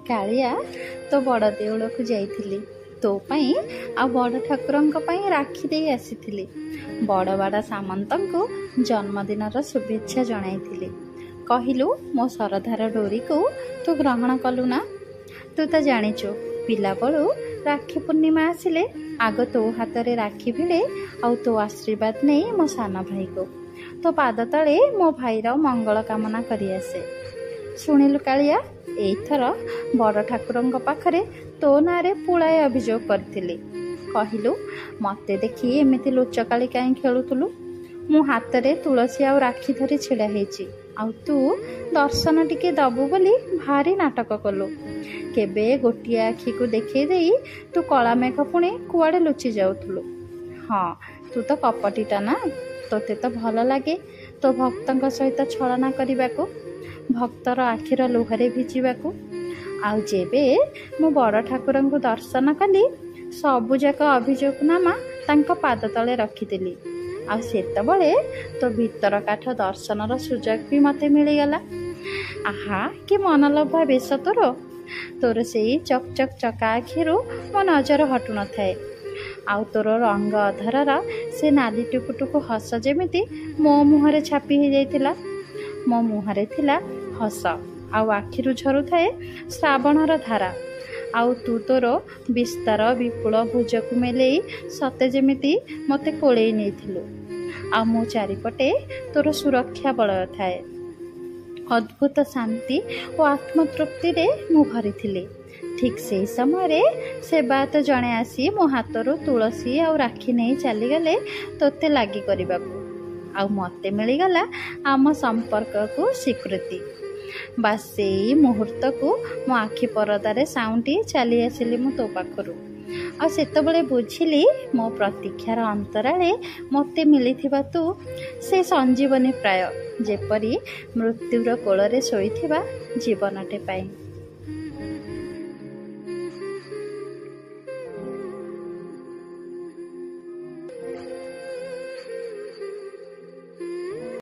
कालिया तो बड़ देउल को जाइथिली तो पाई आ बड़ ठाकुरंक पाई राखी दे आसीथिली। बड़ बड़ सामंत को जन्मदिन शुभेच्छा जणाइथिली। कहिलु मो सरधार डोरी को तू ग्रहण कलु ना। तू तो जानिचु पिला बड़ू राखी पूर्णिमा आसिले आग तो हाथ रे राखी भिड़े आउ तो आशीर्वाद नहीं मो सान भाई को तो पाद तले मो भाईर मंगल कामना करि आसे। शुणिलु कालिया एथर बड़ ठाकुरंक पाखरे तो नारे पुଳାଏ अभियोग करथिली। कहिलु मते देखी एमिति लुचकाली काई खेलुतुलु। मु हाथ रे तुलसी आ राखी धरी छिड़ा हेची आउ तू दर्शन टिके दबु बोली भारी नाटक कलु। केबे गोटिए आखी को देखै देई तू कला मेघ पुणी कुआड़े लुचि जाउथुलु। हाँ तू तो कपटीटा ना। तोते तो भल लगे तो भक्तंक सहित छलना करबाकू भक्तर आखिर लुहरे भिजिबाकू। आउ जेबे मु बड़ ठाकुरंकु दर्शन कली सबुजाक अभियोगनामा तांको पाद तले रखिदेली। आ सेतबळे तो भीतर काठ दर्शनर सुजोग भी मते मिलीगला। आहा कि मनलोभा बेश तोर से चक चक चका आखिरु मो नजर हटु न थाए। आउ तोर रंग अधरर से नाली टुकुटुकु हस जेमिति मो मुहरे छापी हो जाइतिला। मो मुहरे थिला हस आउ आखिरु झरु थाए श्रावणर धारा। आउ तू तोर विस्तार विपुल भुजकु मेले सते जेमिति मते कोळेई नेथिलु। आ मो चारिपटे तोर सुरक्षा बलय थाए। अद्भुत शांति और आत्मतृप्ति रे मु भरी थिली। ठीक से समय सेवायत जड़े आसी मो हाथरू तुलसी आ राखी नहीं चलीगले तोते लगी करबाकू। आ मते मिलीगला आम संपर्क को स्वीकृति। बास से मुहूर्त को मो आखि परदारे साउंटी चली आसिली मु तो पाखरु। आ सेतबेले बुझिली मो प्रतीक्षार अंतराले मते मिलिथिबा तू से संजीवनी प्राय जेपरी मृत्युर कोଳରେ ଶୋଇଥିବା ଜୀବନଟେ ପାଇଁ।